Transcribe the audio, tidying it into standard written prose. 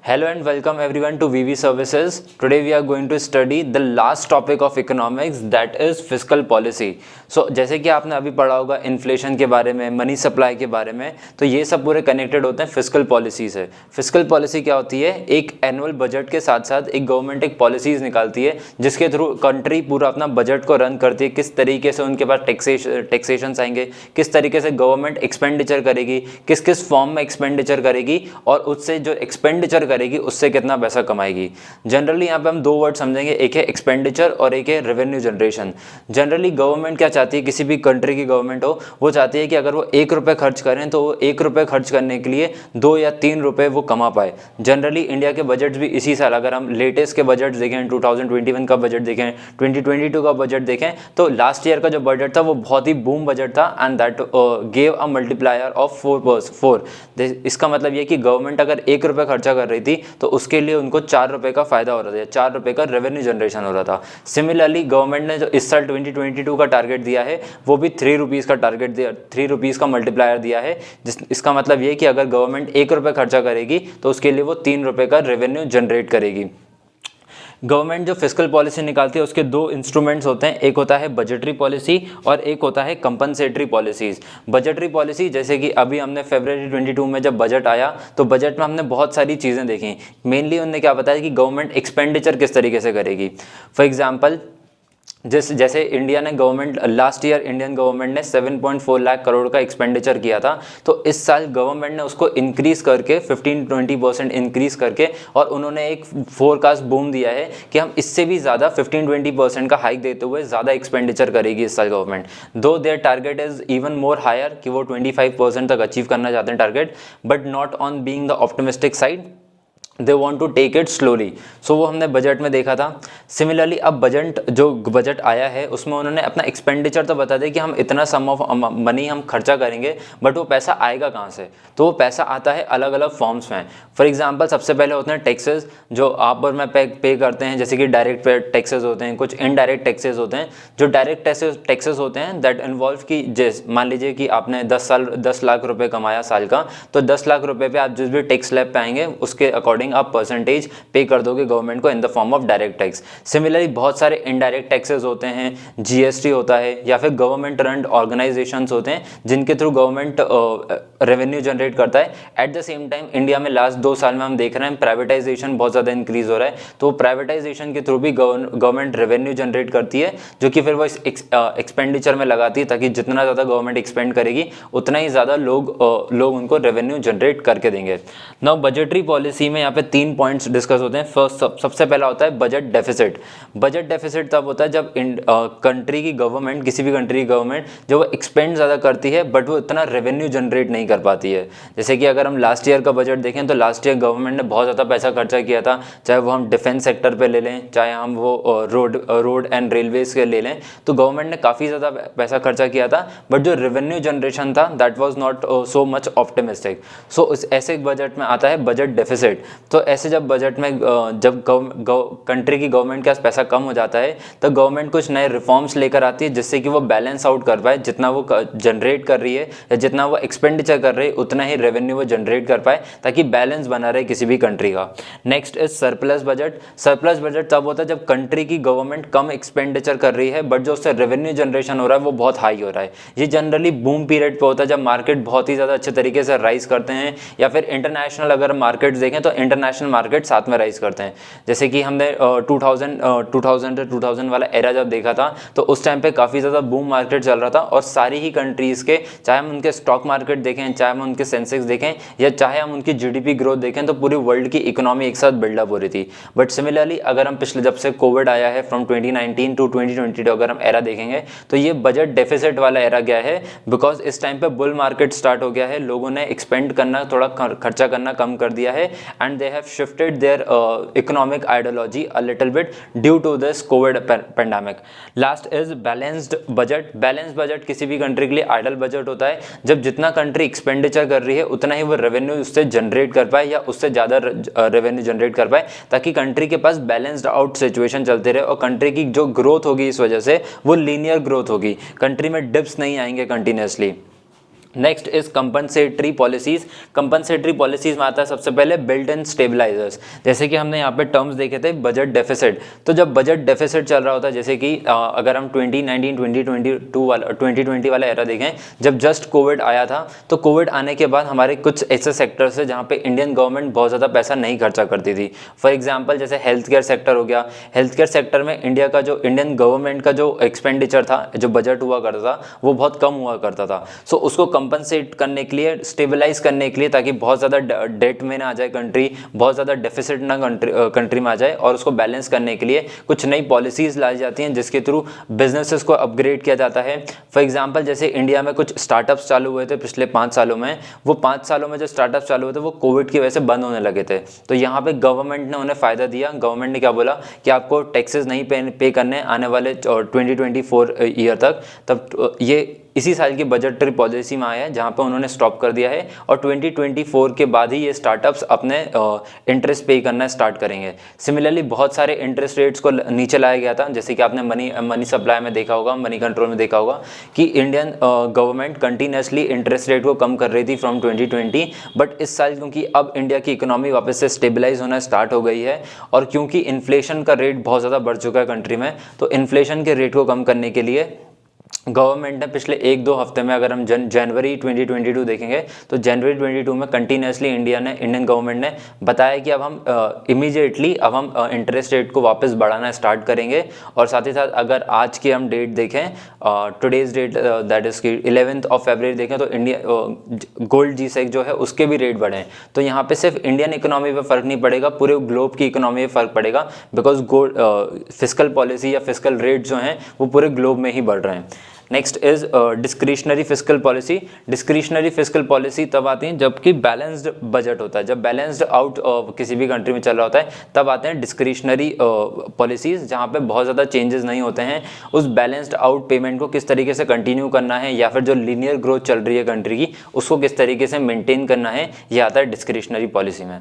Hello and welcome everyone to VV Services. Today we are going to study the last topic of economics, that is fiscal policy. So जैसे कि आपने अभी पढ़ा होगा inflation के बारे में, मनी सप्लाई के बारे में, तो ये सब पूरे कनेक्टेड होते हैं फिस्कल पॉलिसी से। फिस्कल पॉलिसी क्या होती है? एक एनुअल बजट के साथ साथ एक गवर्नमेंट एक पॉलिसीज निकालती है जिसके थ्रू कंट्री पूरा अपना बजट को रन करती है। किस तरीके से उनके पास टैक्सेशन आएंगे, किस तरीके से गवर्नमेंट एक्सपेंडिचर करेगी, किस किस फॉर्म में एक्सपेंडिचर करेगी और उससे जो एक्सपेंडिचर करेगी उससे कितना पैसा कमाएगी। जनरली यहाँ पे हम दो वर्ड समझेंगे, एक है एक्सपेंडिचर और एक है रेवेन्यू जनरेशन। जनरली गवर्नमेंट क्या चाहती है, किसी भी कंट्री की गवर्नमेंट हो, वो चाहती है कि अगर वो 1 रुपये खर्च करें तो वो 1 रुपये खर्च करने के लिए 2 या 3 रुपये वो कमा पाए। जनरली इंडिया के बजट भी इसी साल, अगर हम लेटेस्ट के बजट देखें, 2021 का बजट देखें, 2022 का बजट देखें, तो लास्ट ईयर का जो बजट था वो बहुत ही बूम बजट था and that gave a multiplier of 4। इसका मतलब ये कि गवर्नमेंट अगर 1 रुपये खर्चा कर रही थी तो उसके लिए उनको 4 रुपये का फायदा हो रहा था, 4 रुपये का रेवेन्यू जनरेशन हो रहा था। सिमिलरली गवर्नमेंट ने जो इस साल 2022 का टारगेट दिया है वो भी 3 रुपीज़ का टारगेट दिया, 3 रुपीज़ का मल्टीप्लायर दिया है। इसका मतलब ये कि अगर गवर्नमेंट 1 रुपये खर्चा करेगी तो उसके लिए वो 3 रुपये का रेवेन्यू जनरेट करेगी। गवर्नमेंट जो फिस्कल पॉलिसी निकालती है उसके दो इंस्ट्रूमेंट्स होते हैं, एक होता है बजटरी पॉलिसी और एक होता है कंपनसेटरी पॉलिसीज़। बजटरी पॉलिसी जैसे कि अभी हमने फरवरी 22 में जब बजट आया तो बजट में हमने बहुत सारी चीज़ें देखी। मेनली उन्होंने क्या बताया कि गवर्नमेंट एक्सपेंडिचर किस तरीके से करेगी। फॉर एग्जाम्पल जैसे इंडिया ने government last year Indian government ने 7.4 लाख करोड़ का एक्सपेंडिचर किया था, तो इस साल गवर्नमेंट ने उसको इंक्रीज़ करके 15-20% इंक्रीज़ करके और उन्होंने एक फोरकास्ट बूम दिया है कि हम इससे भी ज़्यादा 15-20% का हाइक देते हुए ज़्यादा एक्सपेंडिचर करेगी इस साल government. Though their target is even more higher कि वो 25% तक अचीव करना चाहते हैं target, but not on being the optimistic side, they want to take it slowly. So वो हमने बजट में देखा था। सिमिलरली अब जो बजट आया है उसमें उन्होंने अपना एक्सपेंडिचर तो बता दिया कि हम इतना सम ऑफ मनी हम खर्चा करेंगे, बट वो पैसा आएगा कहाँ से? तो वो पैसा आता है अलग अलग फॉर्म्स में। फॉर एग्जांपल सबसे पहले होते हैं टैक्सेस जो आप और मैं पे करते हैं, जैसे कि डायरेक्ट टैक्सेस होते हैं, कुछ इनडायरेक्ट टैक्सेस होते हैं। जो डायरेक्ट टैक्सेस होते हैं दैट इन्वॉल्व कि मान लीजिए कि आपने 10 लाख रुपये कमाया साल का, तो 10 लाख रुपये पे आप जिस भी टैक्स स्लैब पे आएंगे उसके अकॉर्डिंग आप परसेंटेज पे कर दोगे गवर्नमेंट को in the form of direct tax. Similarly बहुत सारे इनडायरेक्ट टैक्सेस होते हैं, जीएसटी होता है या फिर गवर्नमेंट रन ऑर्गेनाइजेशंस होते हैं जिनके थ्रू गवर्नमेंट रेवेन्यू जनरेट करता है। At the same time India में लास्ट 2 साल में हम देख रहे हैं प्राइवेटाइजेशन बहुत ज़्यादा इंक्रीज हो रहा है, तो प्राइवेटाइजेशन के थ्रू भी गवर्नमेंट रेवेन्यू जनरेट करती है जो कि फिर वो एक्सपेंडिचर में लगाती है, ताकि जितना ज़्यादा गवर्नमेंट एक्सपेंड करेगी उतना ही ज़्यादा लोग उनको रेवेन्यू जनरेट करके देंगे। नाउ बजटरी पॉलिसी में यहाँ पे 3 पॉइंट्स डिस्कस होते हैं। फर्स्ट सबसे पहला होता है बजट डेफिसिट। बजट डेफिसिट तब होता है जब कंट्री की गवर्नमेंट, किसी भी कंट्री की गवर्नमेंट जो वो एक्सपेंड ज़्यादा करती है बट वो इतना रेवेन्यू जनरेट नहीं कर पाती है। जैसे कि अगर हम लास्ट ईयर का बजट देखें तो लास्ट ईयर गवर्नमेंट ने बहुत ज़्यादा पैसा खर्चा किया था, चाहे वो हम डिफेंस सेक्टर पे ले लें, चाहे हम वो रोड एंड रेलवेज के ले लें, तो गवर्नमेंट ने काफ़ी ज़्यादा पैसा खर्चा किया था, बट जो रेवेन्यू जनरेशन था that was not so much optimistic. So ऐसे बजट में आता है बजट डेफिसिट। तो ऐसे जब बजट में जब कंट्री की गवर्नमेंट के पास पैसा कम हो जाता है तो गवर्नमेंट कुछ नए रिफॉर्म्स लेकर आती है जिससे कि वो बैलेंस आउट कर पाए, जितना वो जनरेट कर रही है या जितना वो एक्सपेंडिचर कर रही है उतना ही रेवेन्यू वो जनरेट कर पाए, ताकि बैलेंस बना रहे किसी भी कंट्री का। Next is surplus budget. Surplus budget तब होता है जब कंट्री की गवर्नमेंट कम एक्सपेंडिचर कर रही है बट जो उससे रेवेन्यू जनरेशन हो रहा है वो बहुत हाई हो रहा है। ये जनरली बूम पीरियड पे होता है जब मार्केट बहुत ही ज़्यादा अच्छे तरीके से राइज करते हैं, या फिर इंटरनेशनल अगर मार्केट्स देखें तो इंटरनेशनल मार्केट साथ में राइज करते हैं। जैसे कि हमने 2000 वाला एरा जब देखा था तो उस टाइम पे काफ़ी ज़्यादा बूम मार्केट चल रहा था और सारी ही कंट्रीज़ के, चाहे हम उनके स्टॉक मार्केट देखें, चाहे हम उनके सेंसेक्स देखें या चाहे हम उनकी जीडीपी ग्रोथ देखें, तो पूरी वर्ल्ड की इकोनॉमी एक साथ बिल्डअप हो रही थी। बट सिमिलरली अगर हम पिछले, जब से कोविड आया है फ्रॉम 2019 टू 2022 अगर हम एरा देखेंगे तो ये बजट डेफिसिट वाला एरा गया है, बिकॉज इस टाइम पे बुल मार्केट स्टार्ट हो गया है, लोगों ने एक्सपेंड करना, थोड़ा खर्चा करना कम कर दिया है and they have shifted their economic ideology a little bit due to this covid pandemic. Last is balanced budget. Balance budget किसी भी कंट्री के लिए आइडल बजट होता है जब जितना कंट्री एक्सपेंडिचर कर रही है उतना ही वो रेवेन्यू उससे जनरेट कर पाए या उससे ज़्यादा रेवेन्यू जनरेट कर पाए, ताकि कंट्री के पास बैलेंस्ड आउट सिचुएशन चलते रहे और कंट्री की जो ग्रोथ होगी इस वजह से वो लीनियर ग्रोथ होगी, कंट्री में डिप्स नहीं आएंगे continuously. Next is compensatory policies. Compensatory policies में आता है सबसे पहले बिल्ट इन स्टेबलाइजर्स। जैसे कि हमने यहाँ पे टर्म्स देखे थे, बजट डेफिसिट। तो जब बजट डेफिसिट चल रहा होता है, जैसे कि अगर हम 2020 वाला एरा देखें, जब जस्ट कोविड आया था, तो कोविड आने के बाद हमारे कुछ ऐसे सेक्टर्स है जहाँ पे इंडियन गवर्नमेंट बहुत ज़्यादा पैसा नहीं खर्चा करती थी। फॉर एग्जाम्पल जैसे हेल्थ केयर सेक्टर हो गया। हेल्थ केयर सेक्टर में इंडियन गवर्नमेंट का जो एक्सपेंडिचर था, जो बजट हुआ करता था, वो बहुत कम हुआ करता था। सो उसको कंपनसेट करने के लिए, स्टेबलाइज करने के लिए, ताकि बहुत ज़्यादा डेट में ना आ जाए कंट्री, बहुत ज़्यादा डेफिसिट ना कंट्री में आ जाए, और उसको बैलेंस करने के लिए कुछ नई पॉलिसीज़ लाई जाती हैं जिसके थ्रू बिजनेसेस को अपग्रेड किया जाता है। फॉर एग्जांपल जैसे इंडिया में कुछ स्टार्टअप्स चालू हुए थे पिछले 5 सालों में। वो 5 सालों में जो स्टार्टअप्स चालू हुए थे वो कोविड की वजह से बंद होने लगे थे। तो यहाँ पे गवर्नमेंट ने उन्हें फ़ायदा दिया। गवर्नमेंट ने क्या बोला कि आपको टैक्सेस नहीं पे करने आने वाले 2024 ईयर तक। तब ये इसी साल की बजटरी पॉलिसी में आया है जहाँ पे उन्होंने स्टॉप कर दिया है, और 2024 के बाद ही ये स्टार्टअप्स अपने इंटरेस्ट पे करना स्टार्ट करेंगे। सिमिलरली बहुत सारे इंटरेस्ट रेट्स को नीचे लाया गया था, जैसे कि आपने मनी सप्लाई में देखा होगा, मनी कंट्रोल में देखा होगा कि Indian government continuously interest rate को कम कर रही थी फ्रॉम 2020। बट इस साल क्योंकि अब इंडिया की इकोनॉमी वापस से स्टेबलाइज होना स्टार्ट हो गई है, और क्योंकि इन्फ्लेशन का रेट बहुत ज़्यादा बढ़ चुका है कंट्री में, तो इन्फ्लेशन के रेट को कम करने के लिए गवर्नमेंट ने पिछले 1-2 हफ्ते में, अगर हम जनवरी 2022 देखेंगे, तो जनवरी 2022 में कंटिन्यूसली इंडियन गवर्नमेंट ने बताया कि अब हम इमीडिएटली इंटरेस्ट रेट को वापस बढ़ाना स्टार्ट करेंगे। और साथ ही साथ अगर आज की हम डेट देखें, टुडेज डेट दैट इज की 11th ऑफ फरवरी देखें, तो इंडिया गोल्ड G-Sec जो है उसके भी रेट बढ़े हैं। तो यहाँ पे सिर्फ इंडियन इकोनॉमी पे फ़र्क नहीं पड़ेगा, पूरे ग्लोब की इकोनॉमी पे फ़र्क पड़ेगा, बिकॉज गोल्ड फिस्कल पॉलिसी या फिस्कल रेट जो हैं वो पूरे ग्लोब में ही बढ़ रहे हैं। Next is discretionary fiscal policy. Discretionary fiscal policy तब आती है जबकि बैलेंस्ड बजट होता है। जब बैलेंस्ड आउट किसी भी कंट्री में चल रहा होता है, तब आते हैं डिस्क्रिशनरी पॉलिसीज़, जहाँ पे बहुत ज़्यादा चेंजेस नहीं होते हैं। उस बैलेंस्ड आउट पेमेंट को किस तरीके से कंटिन्यू करना है, या फिर जो लीनियर ग्रोथ चल रही है कंट्री की, उसको किस तरीके से मेंटेन करना है, ये आता है डिस्क्रिशनरी पॉलिसी में।